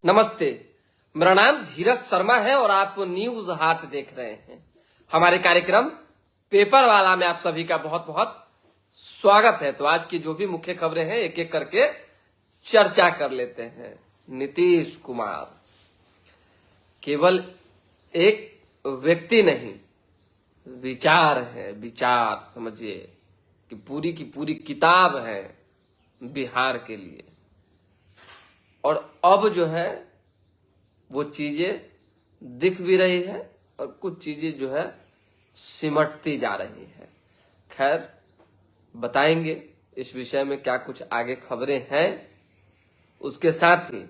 नमस्ते, मेरा नाम धीरज शर्मा है और आप न्यूज हाट देख रहे हैं। हमारे कार्यक्रम पेपर वाला में आप सभी का बहुत बहुत स्वागत है। तो आज की जो भी मुख्य खबरें हैं एक एक करके चर्चा कर लेते हैं। नीतीश कुमार केवल एक व्यक्ति नहीं, विचार है। विचार समझिए कि पूरी की पूरी किताब है बिहार के लिए। और अब जो है वो चीजें दिख भी रही है और कुछ चीजें जो है सिमटती जा रही है। खैर, बताएंगे इस विषय में क्या कुछ आगे खबरें हैं। उसके साथ ही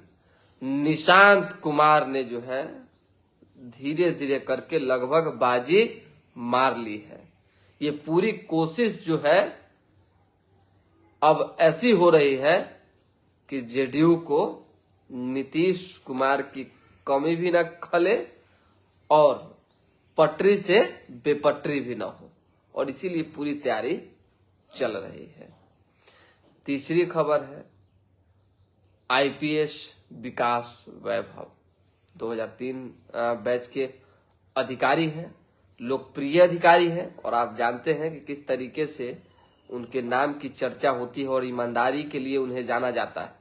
निशांत कुमार ने जो है धीरे धीरे करके लगभग बाजी मार ली है। ये पूरी कोशिश जो है अब ऐसी हो रही है कि जेडीयू को नीतीश कुमार की कमी भी न खले और पटरी से बेपटरी भी न हो, और इसीलिए पूरी तैयारी चल रही है। तीसरी खबर है आईपीएस विकास वैभव 2003 बैच के अधिकारी हैं, लोकप्रिय अधिकारी हैं, और आप जानते हैं कि किस तरीके से उनके नाम की चर्चा होती है और ईमानदारी के लिए उन्हें जाना जाता है।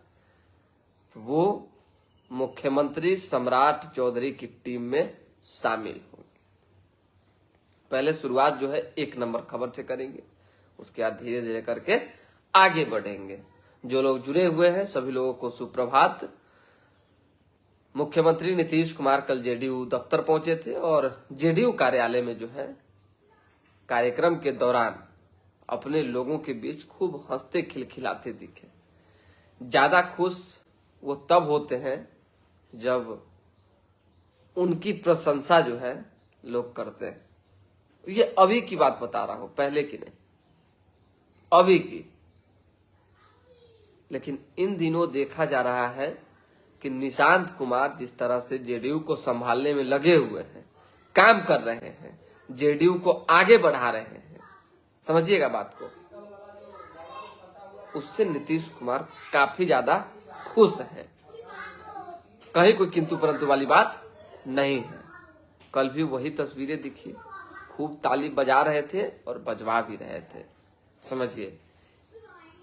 तो वो मुख्यमंत्री सम्राट चौधरी की टीम में शामिल होंगे। पहले शुरुआत जो है 1 नंबर खबर से करेंगे, उसके बाद धीरे धीरे करके आगे बढ़ेंगे। जो लोग जुड़े हुए हैं सभी लोगों को सुप्रभात। मुख्यमंत्री नीतीश कुमार कल जेडीयू दफ्तर पहुंचे थे और जेडीयू कार्यालय में जो है कार्यक्रम के दौरान अपने लोगों के बीच खूब हंसते खिलखिलाते दिखे। ज्यादा खुश वो तब होते हैं जब उनकी प्रशंसा जो है लोग करते हैं। ये अभी की बात बता रहा हूं, पहले की नहीं, अभी की। लेकिन इन दिनों देखा जा रहा है कि निशांत कुमार जिस तरह से जेडीयू को संभालने में लगे हुए हैं, काम कर रहे हैं, जेडीयू को आगे बढ़ा रहे हैं, समझिएगा बात को, उससे नीतीश कुमार काफी ज्यादा खुश है। कहीं कोई किंतु परंतु वाली बात नहीं है। कल भी वही तस्वीरें दिखी, खूब ताली बजा रहे थे और बजवा भी रहे थे। समझिए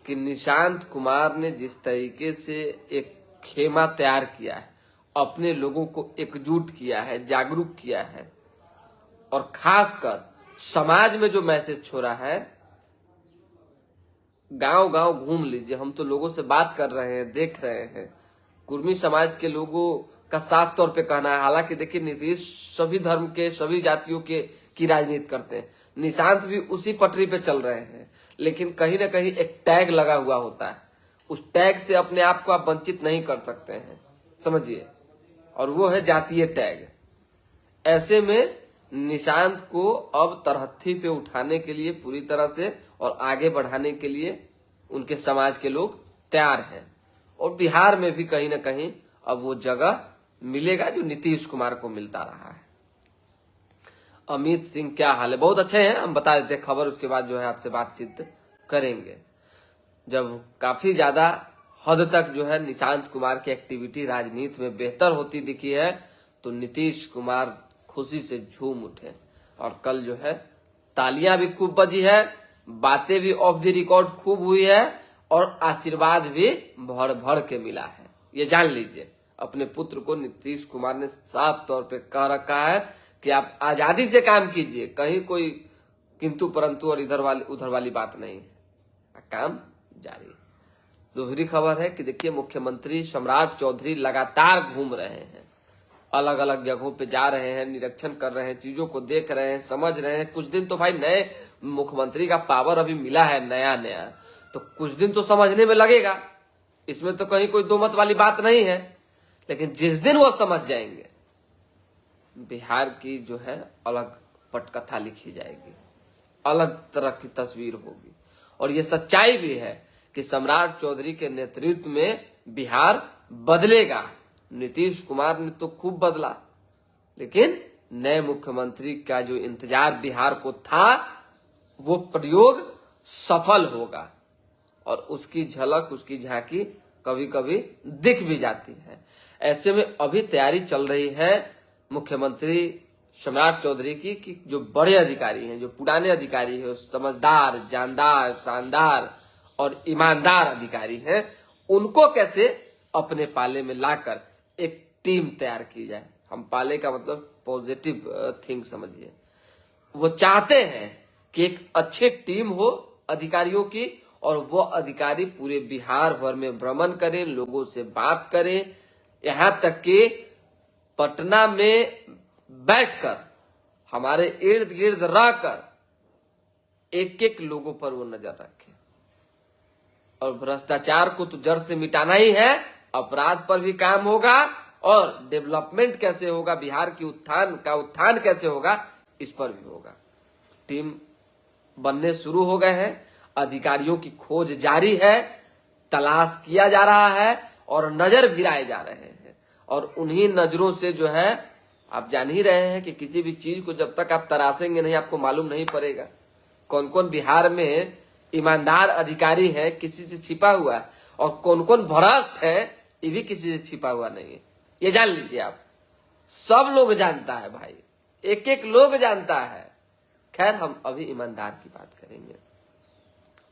कि निशांत कुमार ने जिस तरीके से एक खेमा तैयार किया है, अपने लोगों को एकजुट किया है, जागरूक किया है, और खासकर समाज में जो मैसेज छोड़ा है, गांव गांव घूम लीजिए, हम तो लोगों से बात कर रहे हैं, देख रहे हैं। कुर्मी समाज के लोगों का साफ तौर पे कहना है, हालांकि देखिए नीतीश सभी धर्म के, सभी जातियों के की राजनीति करते हैं, निशांत भी उसी पटरी पे चल रहे हैं, लेकिन कहीं ना कहीं एक टैग लगा हुआ होता है। उस टैग से अपने आप को आप वंचित नहीं कर सकते हैं, समझिए, और वो है जातीय टैग। ऐसे में निशांत को अब तरहत्थी पे उठाने के लिए पूरी तरह से और आगे बढ़ाने के लिए उनके समाज के लोग तैयार हैं, और बिहार में भी कहीं ना कहीं अब वो जगह मिलेगा जो नीतीश कुमार को मिलता रहा है। अमित सिंह क्या हाल है? बहुत अच्छे हैं, हम बता देते खबर, उसके बाद जो है आपसे बातचीत करेंगे। जब काफी ज्यादा हद तक जो है निशांत कुमार की एक्टिविटी राजनीति में बेहतर होती दिखी है, तो नीतीश कुमार खुशी से झूम उठे, और कल जो है तालियां भी खूब बजी है, बातें भी ऑफ द रिकॉर्ड खूब हुई है, और आशीर्वाद भी भर भर के मिला है। ये जान लीजिए, अपने पुत्र को नीतीश कुमार ने साफ तौर पे कह रखा है कि आप आजादी से काम कीजिए, कहीं कोई किंतु परंतु और उधर वाली बात नहीं है, काम जारी। दूसरी खबर है कि देखिए मुख्यमंत्री सम्राट चौधरी लगातार घूम रहे हैं, अलग अलग जगहों पे जा रहे हैं, निरीक्षण कर रहे हैं, चीजों को देख रहे हैं, समझ रहे हैं। कुछ दिन तो भाई नए मुख्यमंत्री का पावर अभी मिला है नया नया, तो कुछ दिन तो समझने में लगेगा, इसमें तो कहीं कोई दो मत वाली बात नहीं है। लेकिन जिस दिन वो समझ जाएंगे, बिहार की जो है अलग पटकथा लिखी जाएगी, अलग तरह की तस्वीर होगी। और ये सच्चाई भी है कि सम्राट चौधरी के नेतृत्व में बिहार बदलेगा। नीतीश कुमार ने तो खूब बदला, लेकिन नए मुख्यमंत्री का जो इंतजार बिहार को था, वो प्रयोग सफल होगा, और उसकी झलक, उसकी झांकी कभी कभी दिख भी जाती है। ऐसे में अभी तैयारी चल रही है मुख्यमंत्री सम्राट चौधरी की कि जो बड़े अधिकारी हैं, जो पुराने अधिकारी हैं, समझदार, जानदार, शानदार और ईमानदार अधिकारी हैं, उनको कैसे अपने पाले में लाकर एक टीम तैयार की जाए। हम पाले का मतलब पॉजिटिव थिंग समझिए। वो चाहते हैं कि एक अच्छी टीम हो अधिकारियों की, और वो अधिकारी पूरे बिहार भर में भ्रमण करें, लोगों से बात करें, यहां तक कि पटना में बैठकर हमारे इर्द गिर्द रहकर एक एक लोगों पर वो नजर रखे। और भ्रष्टाचार को तो जड़ से मिटाना ही है, अपराध पर भी काम होगा, और डेवलपमेंट कैसे होगा, बिहार की उत्थान कैसे होगा, इस पर भी होगा। टीम बनने शुरू हो गए हैं, अधिकारियों की खोज जारी है, तलाश किया जा रहा है और नजर गिराए जा रहे हैं। और उन्हीं नजरों से जो है, आप जान ही रहे हैं कि किसी भी चीज को जब तक आप तराशेंगे नहीं, आपको मालूम नहीं पड़ेगा कौन कौन बिहार में ईमानदार अधिकारी है, किसी से छिपा हुआ है, और कौन कौन भ्रष्ट है, ये भी किसी से छिपा हुआ नहीं है। ये जान लीजिए आप, सब लोग जानता है भाई, एक एक लोग जानता है। खैर, हम अभी ईमानदार की बात करेंगे।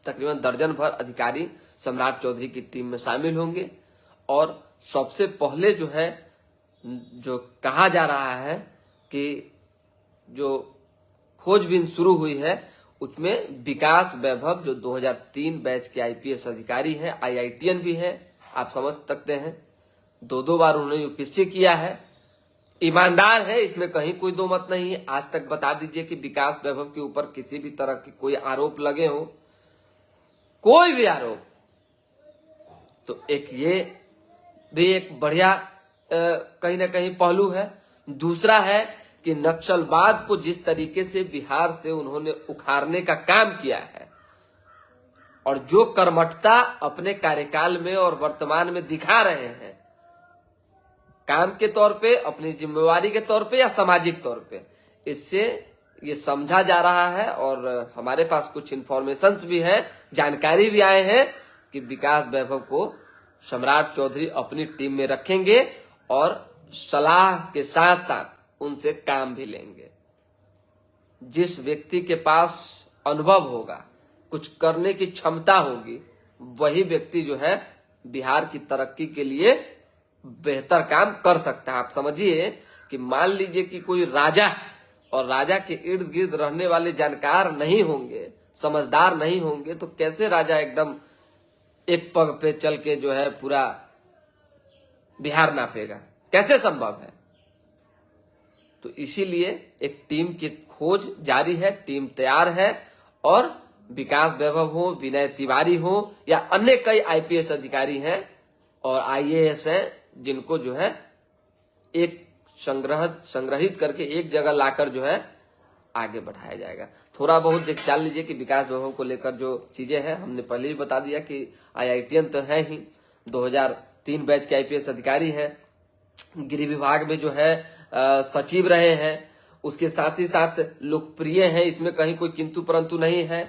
तकरीबन दर्जन भर अधिकारी सम्राट चौधरी की टीम में शामिल होंगे, और सबसे पहले जो है, जो कहा जा रहा है कि जो खोजबीन शुरू हुई है उसमें विकास वैभव, जो 2003 बैच के आईपीएस अधिकारी हैं, आईआईटीएन भी हैं, आप समझ सकते हैं, 2 बार उन्होंने यूपीएससी किया है, ईमानदार है, इसमें कहीं कोई दो मत नहीं है। आज तक बता दीजिए कि विकास वैभव के ऊपर किसी भी तरह की कोई आरोप लगे हो, कोई भी आरोप, तो एक ये भी एक बढ़िया कहीं ना कहीं पहलू है। दूसरा है कि नक्सलवाद को जिस तरीके से बिहार से उन्होंने उखाड़ने का काम किया है, और जो कर्मठता अपने कार्यकाल में और वर्तमान में दिखा रहे हैं, काम के तौर पे, अपनी जिम्मेवारी के तौर पे या सामाजिक तौर पे, इससे ये समझा जा रहा है। और हमारे पास कुछ इंफॉर्मेशंस भी हैं, जानकारी भी आए हैं कि विकास वैभव को सम्राट चौधरी अपनी टीम में रखेंगे और सलाह के साथ साथ उनसे काम भी लेंगे। जिस व्यक्ति के पास अनुभव होगा, कुछ करने की क्षमता होगी, वही व्यक्ति जो है बिहार की तरक्की के लिए बेहतर काम कर सकता है। आप समझिए कि मान लीजिए कि कोई राजा, और राजा के इर्द गिर्द रहने वाले जानकार नहीं होंगे, समझदार नहीं होंगे, तो कैसे राजा एकदम एक पग पे चल के जो है पूरा बिहार नापेगा, कैसे संभव है। तो इसीलिए एक टीम की खोज जारी है, टीम तैयार है, और विकास वैभव हो, विनय तिवारी हो, या अन्य कई आईपीएस अधिकारी हैं और आईएएस हैं, जिनको जो है एक संग्रहित करके एक जगह लाकर जो है आगे बढ़ाया जाएगा। थोड़ा बहुत देख जान लीजिए कि विकास वैभव को लेकर जो चीजें हैं, हमने पहले ही बता दिया कि आईआईटीएन तो है ही, 2003 बैच के आईपीएस अधिकारी हैं, गृह विभाग में जो है सचिव रहे हैं, उसके साथ ही साथ लोकप्रिय हैं, इसमें कहीं कोई किंतु परंतु नहीं है।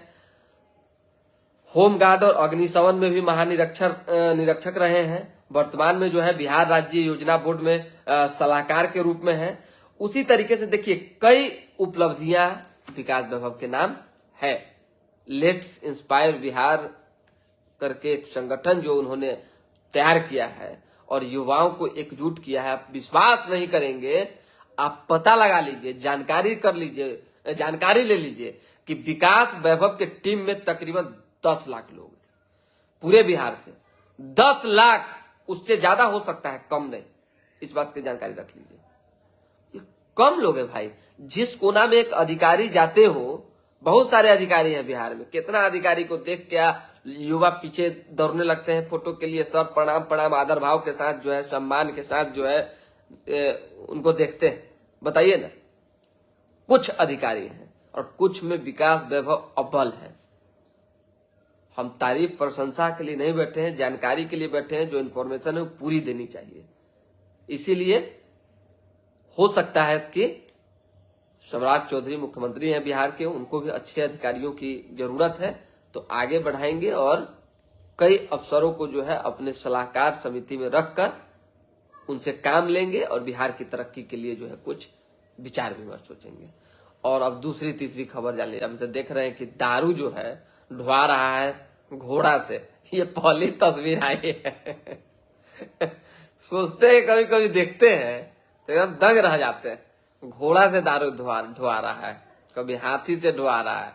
होमगार्ड और अग्निशमन में भी निरीक्षक रहे हैं। वर्तमान में जो है बिहार राज्य योजना बोर्ड में सलाहकार के रूप में है। उसी तरीके से देखिए कई उपलब्धियां विकास वैभव के नाम है। लेट्स इंस्पायर बिहार करके एक संगठन जो उन्होंने तैयार किया है और युवाओं को एकजुट किया है। आप विश्वास नहीं करेंगे, आप पता लगा लीजिए, जानकारी कर लीजिए, जानकारी ले लीजिए कि विकास वैभव के टीम में तकरीबन 10 लाख लोग पूरे बिहार से। 10 लाख, उससे ज्यादा हो सकता है, कम नहीं। इस बात की जानकारी रख लीजिए, ये कम लोग है भाई। जिस कोना में एक अधिकारी जाते हो, बहुत सारे अधिकारी हैं बिहार में, कितना अधिकारी को देख के युवा पीछे दौड़ने लगते हैं फोटो के लिए। सर प्रणाम प्रणाम आदर भाव के साथ जो है, सम्मान के साथ जो है उनको देखते हैं। बताइए ना, कुछ अधिकारी हैं और कुछ में विकास वैभव अव्वल है। हम तारीफ प्रशंसा के लिए नहीं बैठे हैं, जानकारी के लिए बैठे हैं। जो इन्फॉर्मेशन है वो पूरी देनी चाहिए। इसीलिए हो सकता है कि सम्राट चौधरी मुख्यमंत्री हैं बिहार के, उनको भी अच्छे अधिकारियों की जरूरत है, तो आगे बढ़ाएंगे और कई अफसरों को जो है अपने सलाहकार समिति में रखकर उनसे काम लेंगे और बिहार की तरक्की के लिए जो है कुछ विचार विमर्श सोचेंगे। और अब दूसरी तीसरी खबर जान लीजिए। अभी तो देख रहे हैं कि दारू जो है ढुआ रहा है घोड़ा से। ये पहली तस्वीर आई है। सोचते हैं, कभी कभी देखते हैं तो एकदम दंग रह जाते हैं। घोड़ा से दारू ढुआ रहा है, कभी हाथी से ढुआ रहा है,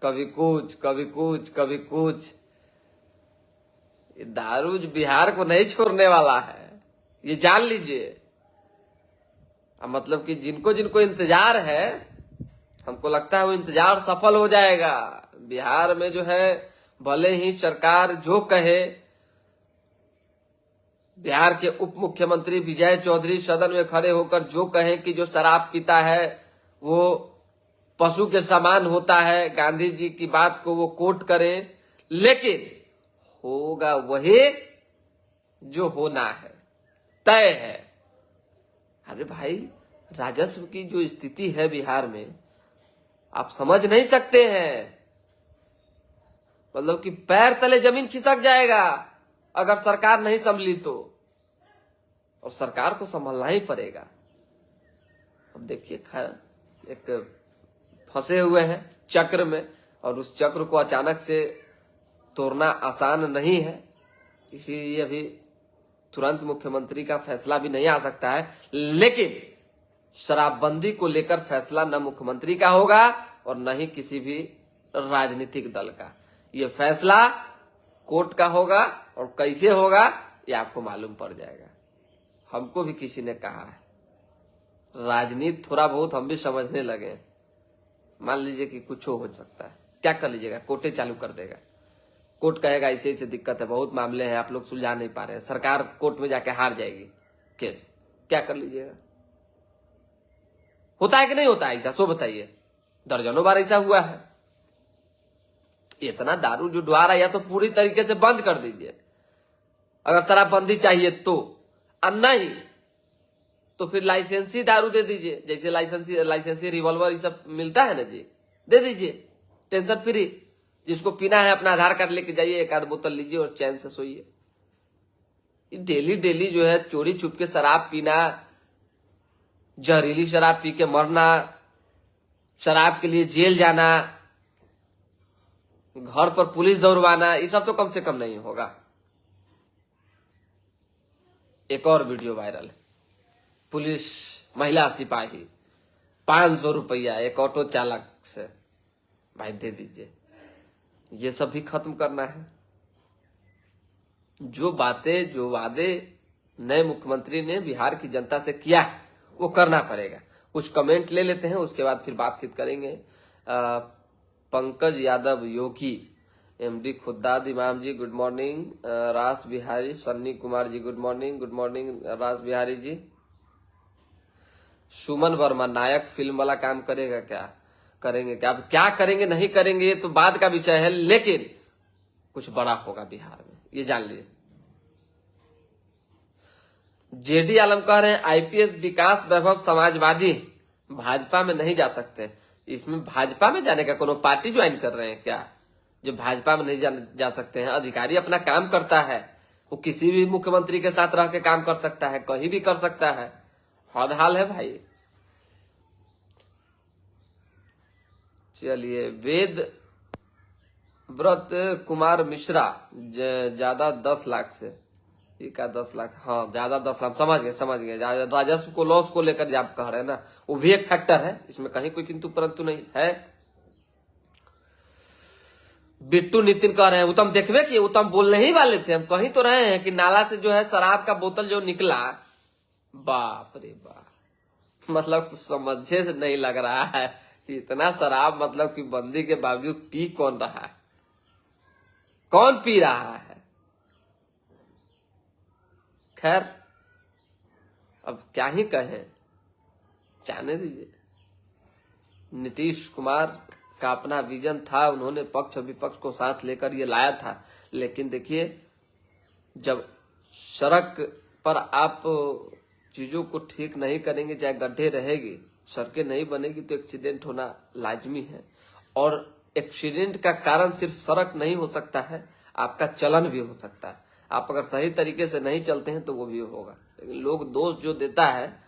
कभी कुछ कभी कुछ कभी कुछ। ये दारू बिहार को नहीं छोड़ने वाला है, ये जान लीजिए। मतलब कि जिनको जिनको इंतजार है, हमको लगता है वो इंतजार सफल हो जाएगा। बिहार में जो है भले ही सरकार जो कहे, बिहार के उप मुख्यमंत्री विजय चौधरी सदन में खड़े होकर जो कहें कि जो शराब पीता है वो पशु के समान होता है, गांधी जी की बात को वो कोट करें, लेकिन होगा वही जो होना है, तय है। अरे भाई, राजस्व की जो स्थिति है बिहार में आप समझ नहीं सकते हैं। मतलब कि पैर तले जमीन खिसक जाएगा अगर सरकार नहीं संभली तो, और सरकार को संभलना ही पड़ेगा। अब देखिए, खैर एक फंसे हुए हैं चक्र में, और उस चक्र को अचानक से तोड़ना आसान नहीं है। इसीलिए अभी तुरंत मुख्यमंत्री का फैसला भी नहीं आ सकता है, लेकिन शराबबंदी को लेकर फैसला न मुख्यमंत्री का होगा और न ही किसी भी राजनीतिक दल का। ये फैसला कोर्ट का होगा, और कैसे होगा ये आपको मालूम पड़ जाएगा। हमको भी किसी ने कहा है, राजनीति थोड़ा बहुत हम भी समझने लगे। मान लीजिए कि कुछ हो सकता है, क्या कर लीजिएगा? कोर्टे चालू कर देगा। कोर्ट कहेगा ऐसे ऐसे दिक्कत है, बहुत मामले हैं, आप लोग सुलझा नहीं पा रहे हैं, सरकार कोर्ट में जाके हार जाएगी केस, क्या कर लीजिएगा? होता है कि नहीं होता है ऐसा? सो बताइए। दर्जनों बार ऐसा हुआ है। इतना दारू जो ढुआ रहा है, या तो पूरी तरीके से बंद कर दीजिए अगर शराबबंदी चाहिए तो, और नहीं तो फिर लाइसेंसी दारू दे दीजिए। जैसे लाइसेंसी रिवॉल्वर ये सब मिलता है ना जी, दे दीजिए टेंशन फ्री। जिसको पीना है अपना आधार कार्ड लेके जाइए, एक आध बोतल लीजिए और चैन से सोइए। डेली डेली जो है चोरी छुप के शराब पीना, जहरीली शराब पी के मरना, शराब के लिए जेल जाना, घर पर पुलिस दौड़वाना, ये सब तो कम से कम नहीं होगा। एक और वीडियो वायरल है, पुलिस महिला सिपाही 500 रुपया एक ऑटो चालक से, भाई दे दीजिए। ये सब भी खत्म करना है। जो बातें जो वादे नए मुख्यमंत्री ने बिहार की जनता से किया वो करना पड़ेगा। कुछ कमेंट ले लेते हैं, उसके बाद फिर बातचीत करेंगे। पंकज यादव योगी, एमडी खुद्दाद इमाम जी गुड मॉर्निंग, रास बिहारी सन्नी कुमार जी गुड मॉर्निंग रास बिहारी जी। सुमन वर्मा, नायक फिल्म वाला काम करेगा क्या? करेंगे क्या? अब क्या करेंगे नहीं करेंगे ये तो बाद का विषय है, लेकिन कुछ बड़ा होगा बिहार में, ये जान लीजिए। जेडी आलम कह रहे हैं आईपीएस विकास वैभव समाजवादी भाजपा में नहीं जा सकते। इसमें भाजपा में जाने का कोनो पार्टी ज्वाइन कर रहे हैं क्या, जो भाजपा में नहीं जा सकते हैं? अधिकारी अपना काम करता है, वो किसी भी मुख्यमंत्री के साथ रह के काम कर सकता है, कहीं भी कर सकता है। हद हाल है भाई। चलिए, वेद व्रत कुमार मिश्रा ज्यादा 10 लाख से, का 10 लाख, हाँ ज्यादा 10 लाख, समझ गए। राजस्व को लॉस को लेकर जो आप कह रहे हैं ना, वो भी एक फैक्टर है, इसमें कहीं कोई किंतु परंतु नहीं है। बिट्टू नितिन कह रहे हैं उत्तम देखबे कि उत्तम बोलने ही वाले थे, हम कहीं तो रहे हैं कि नाला से जो है शराब का बोतल जो निकला, बाप रे बाप, मतलब कुछ समझे से नहीं लग रहा है कि इतना शराब, मतलब कि बंदी के बावजूद पी कौन रहा है, कौन पी रहा है। खैर अब क्या ही कहें, जाने दीजिए। नीतीश कुमार का अपना विजन था, उन्होंने पक्ष विपक्ष को साथ लेकर ये लाया था, लेकिन देखिए जब सड़क पर आप चीजों को ठीक नहीं करेंगे, चाहे गड्ढे रहेगी, सड़कें नहीं बनेगी, तो एक्सीडेंट होना लाजमी है। और एक्सीडेंट का कारण सिर्फ सड़क नहीं हो सकता है, आपका चलन भी हो सकता है। आप अगर सही तरीके से नहीं चलते हैं तो वो भी होगा। लेकिन लोग दोष जो देता है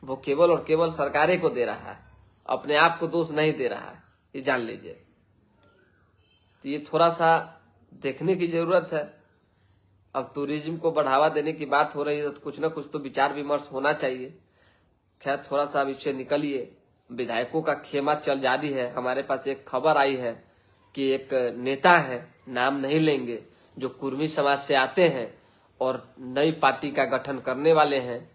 वो केवल और केवल सरकारें को दे रहा है, अपने आप को दोष नहीं दे रहा है, ये जान लीजिए। तो ये थोड़ा सा देखने की जरूरत है। अब टूरिज्म को बढ़ावा देने की बात हो रही है तो कुछ ना कुछ तो विचार विमर्श होना चाहिए। खैर थोड़ा सा अब इससे निकलिए। विधायकों का खेमा चल जारी है। हमारे पास एक खबर आई है कि एक नेता है, नाम नहीं लेंगे, जो कुर्मी समाज से आते हैं और नई पार्टी का गठन करने वाले हैं।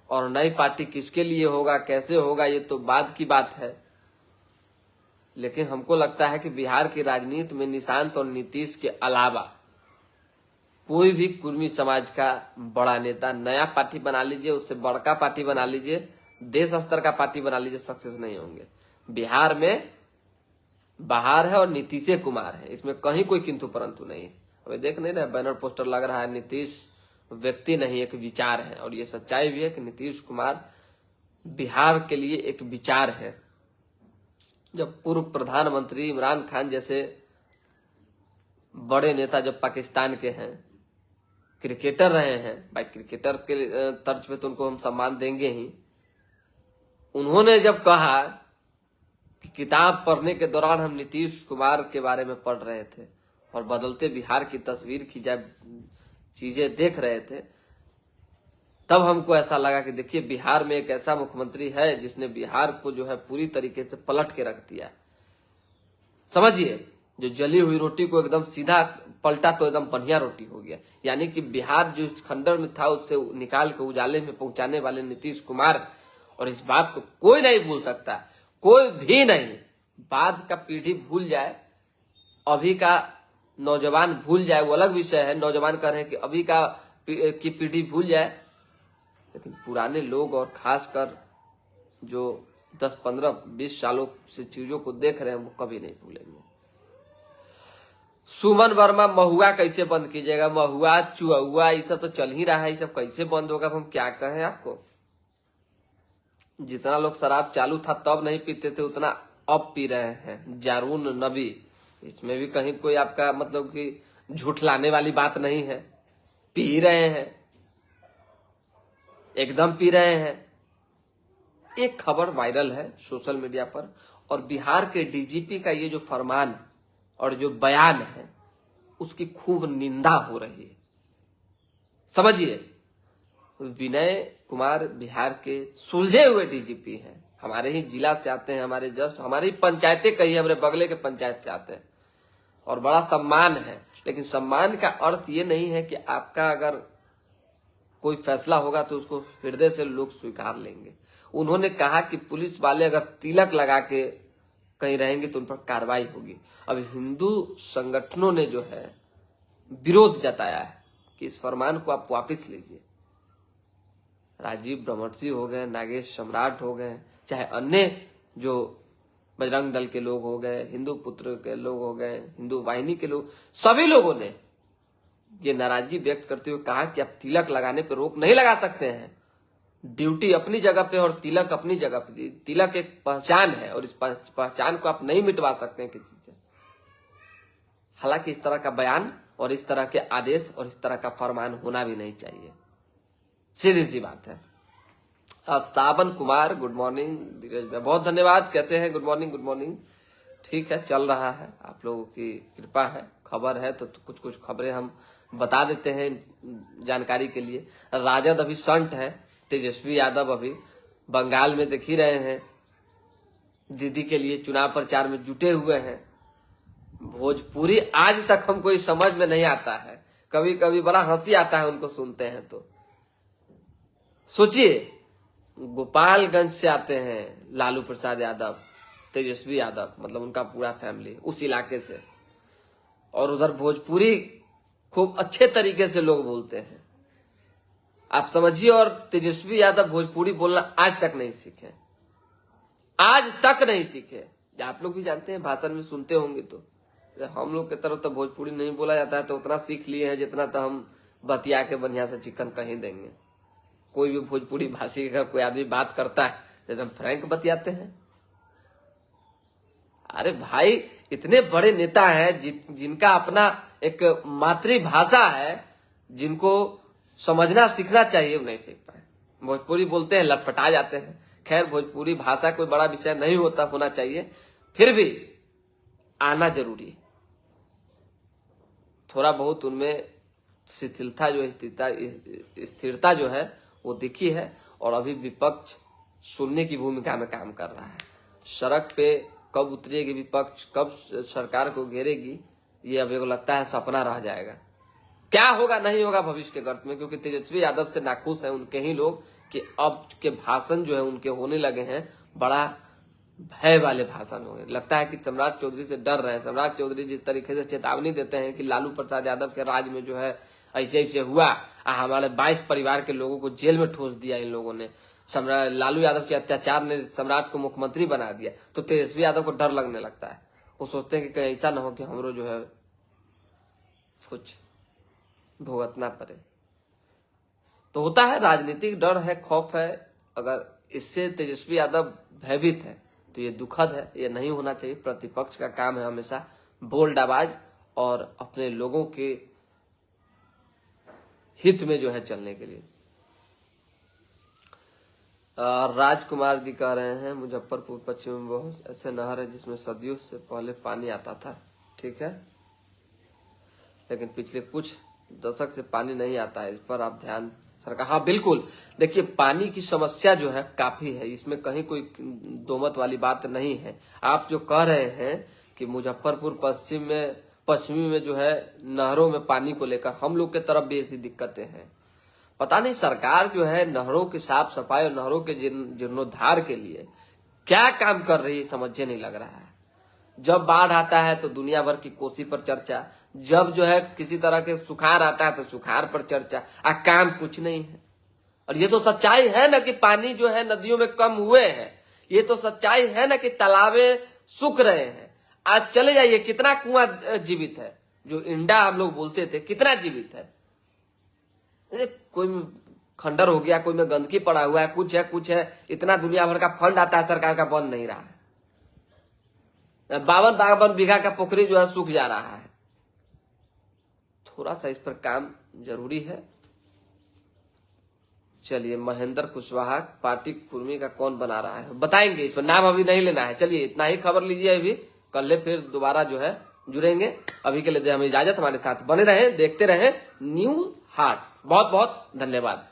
और नई पार्टी किसके लिए होगा, कैसे होगा, ये तो बाद की बात है। लेकिन हमको लगता है कि बिहार की राजनीति में निशांत और नीतीश के अलावा कोई भी कुर्मी समाज का बड़ा नेता, नया पार्टी बना लीजिए, उससे बड़का पार्टी बना लीजिए, देश स्तर का पार्टी बना लीजिए, सक्सेस नहीं होंगे। बिहार में बाहर है और नीतीश कुमार है, इसमें कहीं कोई किंतु परंतु नहीं है। अभी देख नहीं रहे बैनर पोस्टर लग रहा है, नीतीश व्यक्ति नहीं एक विचार है। और ये सच्चाई भी है कि नीतीश कुमार बिहार के लिए एक विचार है। जब पूर्व प्रधानमंत्री इमरान खान जैसे बड़े नेता जब पाकिस्तान के हैं, क्रिकेटर रहे हैं, भाई क्रिकेटर के तर्ज पे तो उनको हम सम्मान देंगे ही। उन्होंने जब कहा कि किताब पढ़ने के दौरान हम नीतीश कुमार के बारे में पढ़ रहे थे और बदलते बिहार की तस्वीर की जब चीजें देख रहे थे, तब हमको ऐसा लगा कि देखिए बिहार में एक ऐसा मुख्यमंत्री है जिसने बिहार को जो है पूरी तरीके से पलट के रख दिया। समझिए, जो जली हुई रोटी को एकदम सीधा पलटा तो एकदम बढ़िया रोटी हो गया। यानी कि बिहार जो इस खंडर में था उससे निकाल के उजाले में पहुंचाने वाले नीतीश कुमार। और इस बात को कोई नहीं भूल सकता, कोई भी नहीं। बाद का पीढ़ी भूल जाए, अभी का नौजवान भूल जाए, वो अलग विषय है। नौजवान कह रहे हैं कि अभी का की पीढ़ी भूल जाए, लेकिन पुराने लोग और खासकर जो 10, 15, 20 सालों से चीजों को देख रहे हैं वो कभी नहीं भूलेंगे। सुमन वर्मा, महुआ कैसे बंद कीजिएगा? महुआ, चुआ, ये सब तो चल ही रहा है, ये सब कैसे बंद होगा? हम क्या कहें आपको। जितना लोग शराब चालू था तब नहीं पीते थे, उतना अब पी रहे हैं। जारून नबी, इसमें भी कहीं कोई आपका मतलब कि झूठ लाने वाली बात नहीं है। पी रहे हैं, एकदम पी रहे हैं। एक खबर वायरल है सोशल मीडिया पर, और बिहार के डीजीपी का ये जो फरमान और जो बयान है उसकी खूब निंदा हो रही है। समझिए, विनय कुमार बिहार के सुलझे हुए डीजीपी हैं, हमारे ही जिला से आते हैं, हमारी पंचायतें कही, हमारे बगले के पंचायत से आते हैं और बड़ा सम्मान है। लेकिन सम्मान का अर्थ ये नहीं है कि आपका अगर कोई फैसला होगा तो उसको हृदय से लोग स्वीकार लेंगे। उन्होंने कहा कि पुलिस वाले अगर तिलक लगा के कहीं रहेंगे तो उन पर कार्रवाई होगी। अब हिंदू संगठनों ने जो है विरोध जताया है कि इस फरमान को आप वापस लीजिए। राजीव ब्रह्मसी हो गए, नागेश सम्राट हो गए, चाहे अन्य जो बजरंग दल के लोग हो गए, हिंदू पुत्र के लोग हो गए, हिंदू वाहिनी के लोग, सभी लोगों ने ये नाराजगी व्यक्त करते हुए कहा कि आप तिलक लगाने पर रोक नहीं लगा सकते हैं। ड्यूटी अपनी जगह पे और तिलक अपनी जगह पे। तिलक एक पहचान है और इस पहचान को आप नहीं मिटवा सकते हैं किसी से। हालांकि इस तरह का बयान और इस तरह के आदेश और इस तरह का फरमान होना भी नहीं चाहिए, सीधी सी बात है। सावन कुमार, गुड मॉर्निंग। धीरज भाई बहुत धन्यवाद, कैसे हैं? Good morning, good morning. ठीक है, चल रहा है, आप लोगों की कृपा है। खबर है तो कुछ कुछ खबरें हम बता देते हैं जानकारी के लिए। राजद अभी संट है, तेजस्वी यादव अभी बंगाल में देख ही रहे हैं, दीदी के लिए चुनाव प्रचार में जुटे हुए हैं। भोजपुरी आज तक हमको इस समझ में नहीं आता है, कभी कभी बड़ा हंसी आता है उनको सुनते हैं तो। सोचिए, गोपालगंज से आते हैं लालू प्रसाद यादव, तेजस्वी यादव, मतलब उनका पूरा फैमिली उस इलाके से, और उधर भोजपुरी खूब अच्छे तरीके से लोग बोलते हैं, आप समझिए। और तेजस्वी यादव भोजपुरी बोलना आज तक नहीं सीखे, आज तक नहीं सीखे। आप लोग भी जानते हैं, भाषण में सुनते होंगे तो हम लोग की तरफ तो भोजपुरी नहीं बोला जाता है, तो उतना सीख लिए हैं जितना तो हम बतिया के बढ़िया से चिकन कहीं देंगे। कोई भी भोजपुरी भाषी अगर कोई आदमी बात करता है तो एकदम फ्रैंक बतियाते हैं। अरे भाई, इतने बड़े नेता हैं जिनका अपना एक मातृभाषा है जिनको समझना सीखना चाहिए, वो नहीं सीख पाए। भोजपुरी बोलते हैं, लटपटा जाते हैं। खैर, भोजपुरी भाषा कोई बड़ा विषय नहीं होना चाहिए, फिर भी आना जरूरी है। थोड़ा बहुत उनमें शिथिलता जो है, स्थिरता जो है वो दिखी है, और अभी विपक्ष सुनने की भूमिका में काम कर रहा है। सड़क पे कब उतरेगी विपक्ष, कब सरकार को घेरेगी, ये अब लगता है सपना रह जाएगा। क्या होगा नहीं होगा भविष्य के गर्त में, क्योंकि तेजस्वी यादव से नाखुश है उनके ही लोग कि अब के भाषण जो है उनके होने लगे हैं बड़ा भय वाले भाषण हो गए। लगता है कि सम्राट चौधरी से डर रहे हैं। सम्राट चौधरी जिस तरीके से चेतावनी देते हैं कि लालू प्रसाद यादव के राज में जो है ऐसे ऐसे हुआ, हमारे 22 परिवार के लोगों को जेल में ठोस दिया इन लोगों ने, सम्राट लालू यादव के अत्याचार ने सम्राट को मुख्यमंत्री बना दिया, तो तेजस्वी यादव को डर लगने लगता है। वो सोचते हैं कि कहीं ऐसा ना हो कि हमरो जो है कुछ भुगतना पड़े। तो होता है, राजनीतिक डर है, खौफ है। अगर इससे तेजस्वी यादव भयभीत है तो ये दुखद है, ये नहीं होना चाहिए। प्रतिपक्ष का काम है हमेशा बोल्ड आवाज और अपने लोगों के हित में जो है चलने के लिए। राजकुमार जी कह रहे हैं मुजफ्फरपुर पश्चिम में बहुत ऐसे नहर है जिसमें सदियों से पहले पानी आता था। ठीक है, लेकिन पिछले कुछ दशक से पानी नहीं आता है, इस पर आप ध्यान सरकार। हाँ बिल्कुल, देखिए पानी की समस्या जो है काफी है, इसमें कहीं कोई दोमत वाली बात नहीं है। आप जो कह रहे हैं कि मुजफ्फरपुर पश्चिमी में जो है नहरों में पानी को लेकर, हम लोग के तरफ भी ऐसी दिक्कतें हैं। पता नहीं सरकार जो है नहरों की साफ सफाई और नहरों के जीर्णोद्धार के लिए क्या काम कर रही है, समझे नहीं लग रहा है। जब बाढ़ आता है तो दुनिया भर की कोसी पर चर्चा, जब जो है किसी तरह के सुखाड़ आता है तो सुखाड़ पर चर्चा, काम कुछ नहीं है। और ये तो सच्चाई है ना कि पानी जो है नदियों में कम हुए हैं, ये तो सच्चाई है ना कि तालाबें सूख रहे हैं। आज चले जाइए, कितना कुआं जीवित है, जो इंडा हम लोग बोलते थे, कितना जीवित है। कोई खंडर हो गया, कोई में गंदगी पड़ा हुआ है, कुछ है, इतना दुनिया भर का फंड आता है सरकार का, बन नहीं रहा है। 52 बीघा का पोखरी जो है सूख जा रहा है। थोड़ा सा इस पर काम जरूरी है। चलिए, महेंद्र कुशवाहा पार्टी कुर्मी का कौन बना रहा है बताएंगे, इस पर नाम अभी नहीं लेना है। चलिए इतना ही खबर लीजिए अभी, कल फिर दोबारा जो है जुड़ेंगे। अभी के लिए हमें इजाजत, हमारे साथ बने रहें, देखते रहें न्यूज हाट। बहुत बहुत धन्यवाद।